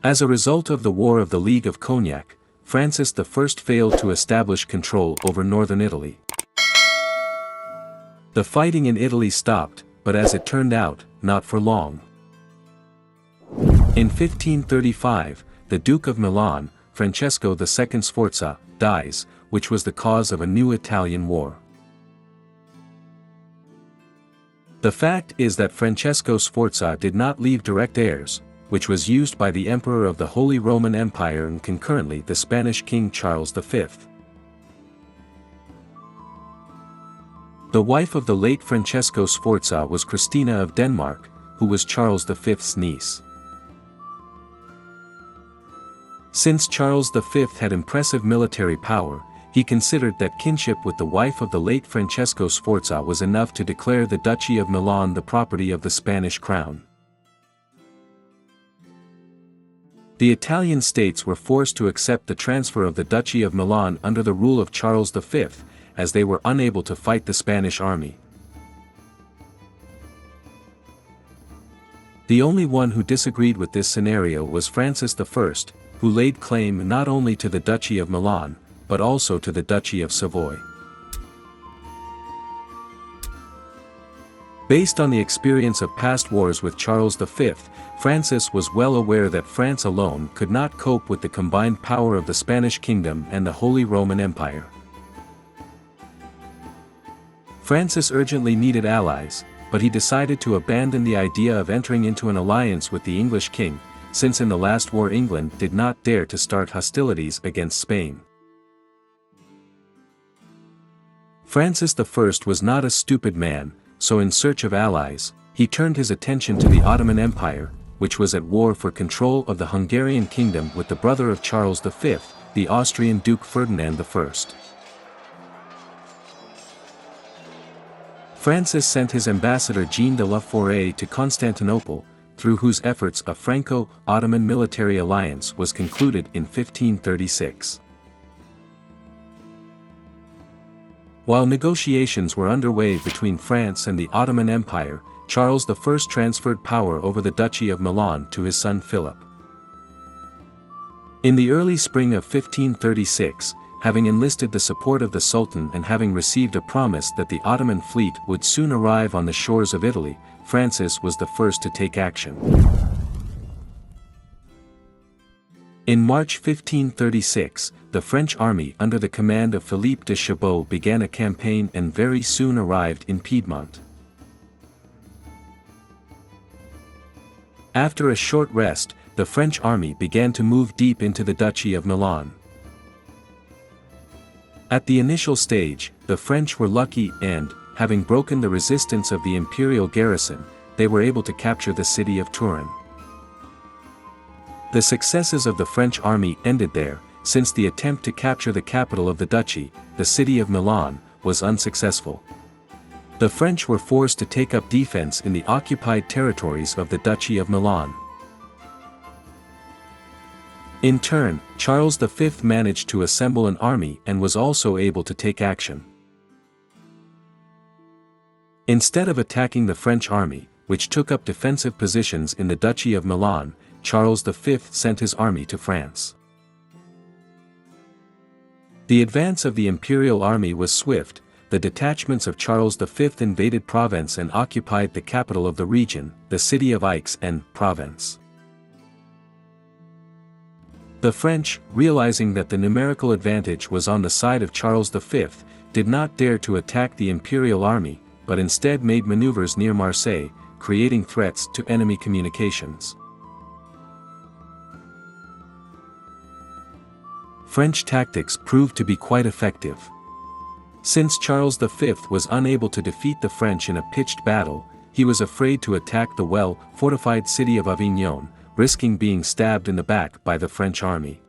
As a result of the War of the League of Cognac, Francis I failed to establish control over northern Italy. The fighting in Italy stopped, but as it turned out, not for long. In 1535, the Duke of Milan, Francesco II Sforza, dies, which was the cause of a new Italian war. The fact is that Francesco Sforza did not leave direct heirs, which was used by the Emperor of the Holy Roman Empire and concurrently the Spanish King Charles V. The wife of the late Francesco Sforza was Christina of Denmark, who was Charles V's niece. Since Charles V had impressive military power, he considered that kinship with the wife of the late Francesco Sforza was enough to declare the Duchy of Milan the property of the Spanish crown. The Italian states were forced to accept the transfer of the Duchy of Milan under the rule of Charles V, as they were unable to fight the Spanish army. The only one who disagreed with this scenario was Francis I, who laid claim not only to the Duchy of Milan, but also to the Duchy of Savoy. Based on the experience of past wars with Charles V, Francis was well aware that France alone could not cope with the combined power of the Spanish kingdom and the Holy Roman Empire. Francis urgently needed allies, but he decided to abandon the idea of entering into an alliance with the English king, since in the last war England did not dare to start hostilities against Spain. Francis I was not a stupid man, so in search of allies, he turned his attention to the Ottoman Empire, which was at war for control of the Hungarian kingdom with the brother of Charles V, the Austrian Duke Ferdinand I. Francis sent his ambassador Jean de la Forêt to Constantinople, through whose efforts a Franco-Ottoman military alliance was concluded in 1536. While negotiations were underway between France and the Ottoman Empire, Charles I transferred power over the Duchy of Milan to his son Philip. In the early spring of 1536, having enlisted the support of the Sultan and having received a promise that the Ottoman fleet would soon arrive on the shores of Italy, Francis was the first to take action. In March 1536, the French army under the command of Philippe de Chabot began a campaign and very soon arrived in Piedmont. After a short rest, the French army began to move deep into the Duchy of Milan. At the initial stage, the French were lucky and, having broken the resistance of the imperial garrison, they were able to capture the city of Turin. The successes of the French army ended there, since the attempt to capture the capital of the duchy, the city of Milan, was unsuccessful. The French were forced to take up defense in the occupied territories of the Duchy of Milan. In turn, Charles V managed to assemble an army and was also able to take action. Instead of attacking the French army, which took up defensive positions in the Duchy of Milan, Charles V sent his army to France. The advance of the imperial army was swift. The detachments of Charles V invaded Provence and occupied the capital of the region, the city of Aix-en-Provence. The French, realizing that the numerical advantage was on the side of Charles V, did not dare to attack the imperial army, but instead made maneuvers near Marseille, creating threats to enemy communications. French tactics proved to be quite effective. Since Charles V was unable to defeat the French in a pitched battle, he was afraid to attack the well-fortified city of Avignon, risking being stabbed in the back by the French army.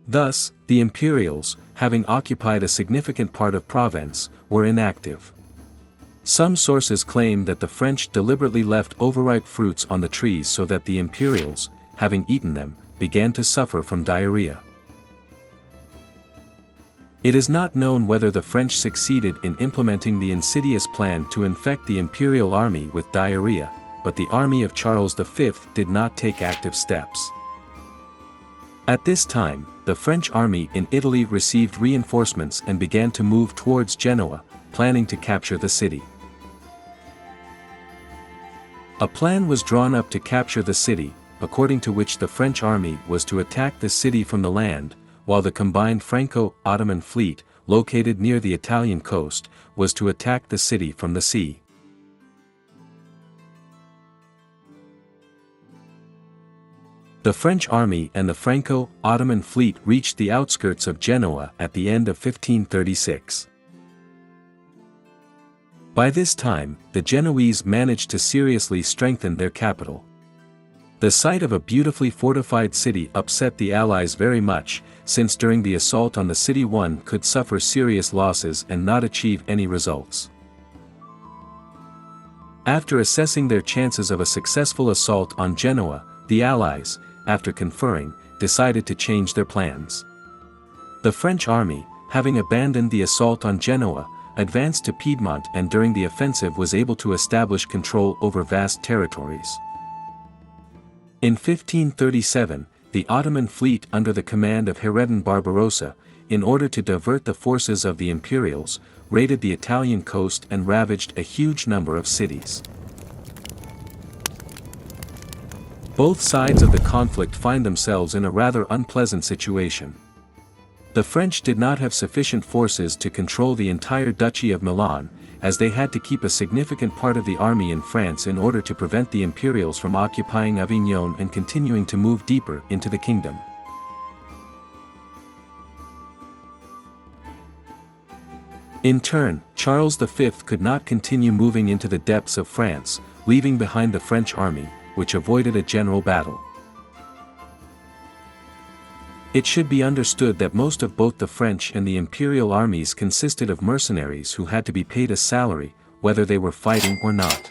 Thus, the Imperials, having occupied a significant part of Provence, were inactive. Some sources claim that the French deliberately left overripe fruits on the trees so that the Imperials, having eaten them, began to suffer from diarrhea. It is not known whether the French succeeded in implementing the insidious plan to infect the imperial army with diarrhea, but the army of Charles V did not take active steps. At this time, the French army in Italy received reinforcements and began to move towards Genoa, planning to capture the city. A plan was drawn up to capture the city, according to which the French army was to attack the city from the land, while the combined Franco-Ottoman fleet, located near the Italian coast, was to attack the city from the sea. The French army and the Franco-Ottoman fleet reached the outskirts of Genoa at the end of 1536. By this time, the Genoese managed to seriously strengthen their capital. The sight of a beautifully fortified city upset the Allies very much, since during the assault on the city one could suffer serious losses and not achieve any results. After assessing their chances of a successful assault on Genoa, the Allies, after conferring, decided to change their plans. The French army, having abandoned the assault on Genoa, advanced to Piedmont and during the offensive was able to establish control over vast territories. In 1537, the Ottoman fleet under the command of Hayreddin Barbarossa, in order to divert the forces of the Imperials, raided the Italian coast and ravaged a huge number of cities. Both sides of the conflict find themselves in a rather unpleasant situation. The French did not have sufficient forces to control the entire Duchy of Milan, as they had to keep a significant part of the army in France in order to prevent the Imperials from occupying Avignon and continuing to move deeper into the kingdom. In turn, Charles V could not continue moving into the depths of France, leaving behind the French army, which avoided a general battle. It should be understood that most of both the French and the imperial armies consisted of mercenaries who had to be paid a salary, whether they were fighting or not.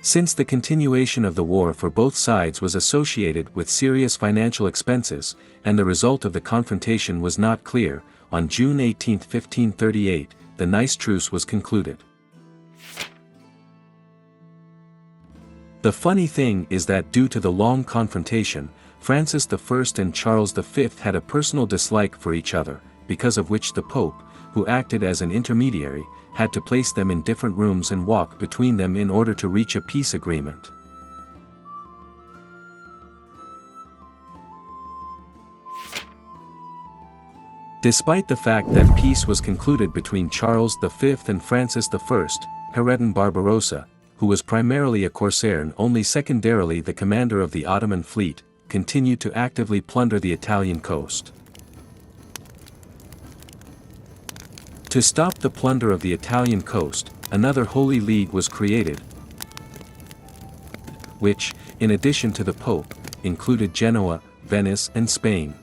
Since the continuation of the war for both sides was associated with serious financial expenses, and the result of the confrontation was not clear, on June 18, 1538, the Nice Truce was concluded. The funny thing is that due to the long confrontation, Francis I and Charles V had a personal dislike for each other, because of which the Pope, who acted as an intermediary, had to place them in different rooms and walk between them in order to reach a peace agreement. Despite the fact that peace was concluded between Charles V and Francis I, Hayreddin Barbarossa, who was primarily a corsair and only secondarily the commander of the Ottoman fleet, continued to actively plunder the Italian coast. To stop the plunder of the Italian coast, another Holy League was created, which, in addition to the Pope, included Genoa, Venice and Spain.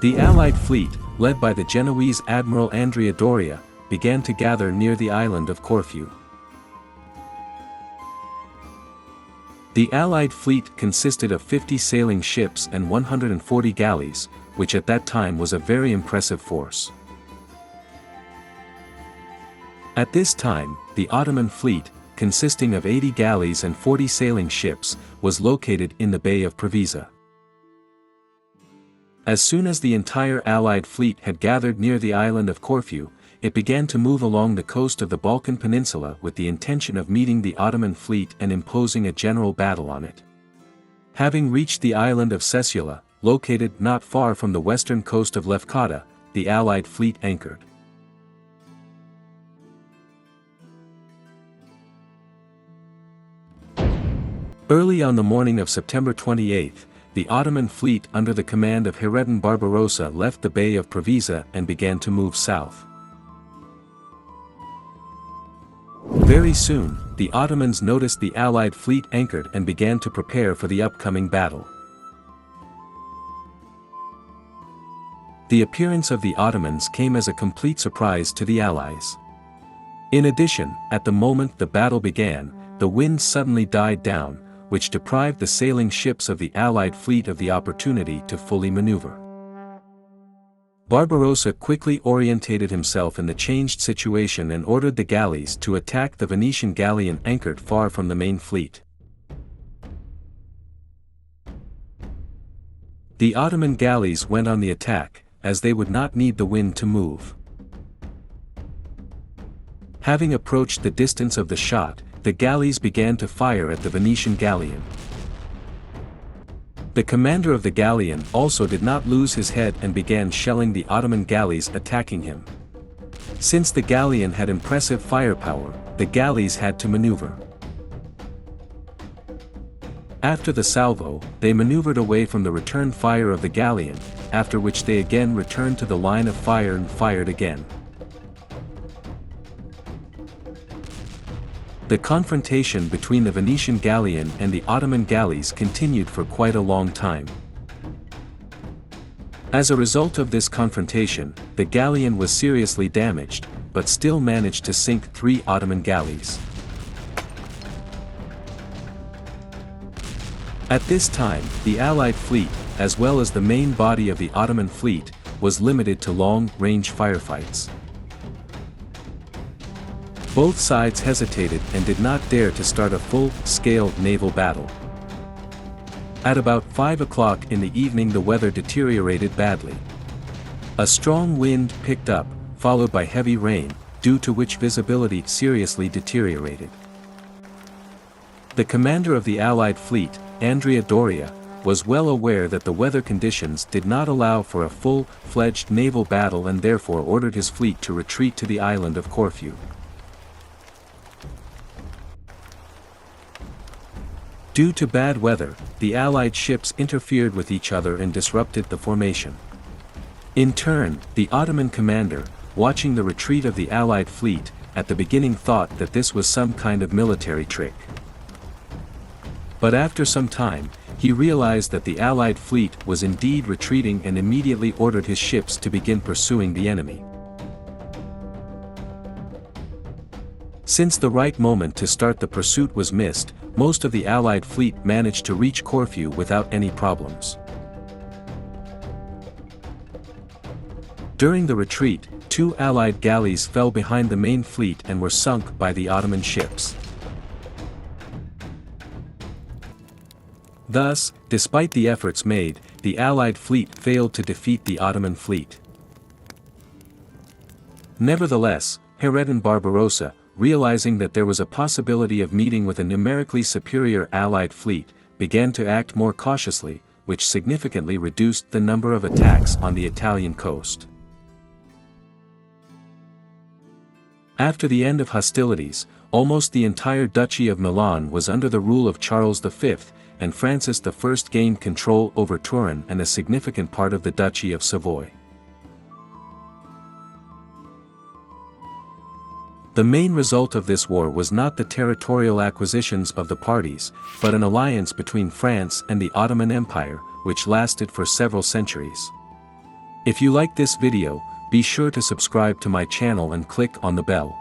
The Allied fleet, led by the Genoese Admiral Andrea Doria, began to gather near the island of Corfu. The Allied fleet consisted of 50 sailing ships and 140 galleys, which at that time was a very impressive force. At this time, the Ottoman fleet, consisting of 80 galleys and 40 sailing ships, was located in the Bay of Preveza. As soon as the entire Allied fleet had gathered near the island of Corfu, it began to move along the coast of the Balkan Peninsula with the intention of meeting the Ottoman fleet and imposing a general battle on it. Having reached the island of Sesula, located not far from the western coast of Lefkada, the Allied fleet anchored. Early on the morning of September 28, the Ottoman fleet under the command of Hayreddin Barbarossa left the Bay of Preveza and began to move south. Very soon, the Ottomans noticed the Allied fleet anchored and began to prepare for the upcoming battle. The appearance of the Ottomans came as a complete surprise to the Allies. In addition, at the moment the battle began, the wind suddenly died down, which deprived the sailing ships of the Allied fleet of the opportunity to fully maneuver. Barbarossa quickly orientated himself in the changed situation and ordered the galleys to attack the Venetian galleon anchored far from the main fleet. The Ottoman galleys went on the attack, as they would not need the wind to move. Having approached the distance of the shot, the galleys began to fire at the Venetian galleon. The commander of the galleon also did not lose his head and began shelling the Ottoman galleys attacking him. Since the galleon had impressive firepower, the galleys had to maneuver. After the salvo, they maneuvered away from the return fire of the galleon, after which they again returned to the line of fire and fired again. The confrontation between the Venetian galleon and the Ottoman galleys continued for quite a long time. As a result of this confrontation, the galleon was seriously damaged, but still managed to sink 3 Ottoman galleys. At this time, the Allied fleet, as well as the main body of the Ottoman fleet, was limited to long-range firefights. Both sides hesitated and did not dare to start a full-scale naval battle. At about 5 o'clock in the evening the weather deteriorated badly. A strong wind picked up, followed by heavy rain, due to which visibility seriously deteriorated. The commander of the Allied fleet, Andrea Doria, was well aware that the weather conditions did not allow for a full-fledged naval battle and therefore ordered his fleet to retreat to the island of Corfu. Due to bad weather, the Allied ships interfered with each other and disrupted the formation. In turn, the Ottoman commander, watching the retreat of the Allied fleet, at the beginning thought that this was some kind of military trick. But after some time, he realized that the Allied fleet was indeed retreating and immediately ordered his ships to begin pursuing the enemy. Since the right moment to start the pursuit was missed, most of the Allied fleet managed to reach Corfu without any problems. During the retreat, 2 Allied galleys fell behind the main fleet and were sunk by the Ottoman ships. Thus, despite the efforts made, the Allied fleet failed to defeat the Ottoman fleet. Nevertheless, Hayreddin Barbarossa, realizing that there was a possibility of meeting with a numerically superior Allied fleet, began to act more cautiously, which significantly reduced the number of attacks on the Italian coast. After the end of hostilities, almost the entire Duchy of Milan was under the rule of Charles V, and Francis I gained control over Turin and a significant part of the Duchy of Savoy. The main result of this war was not the territorial acquisitions of the parties, but an alliance between France and the Ottoman Empire, which lasted for several centuries. If you like this video, be sure to subscribe to my channel and click on the bell.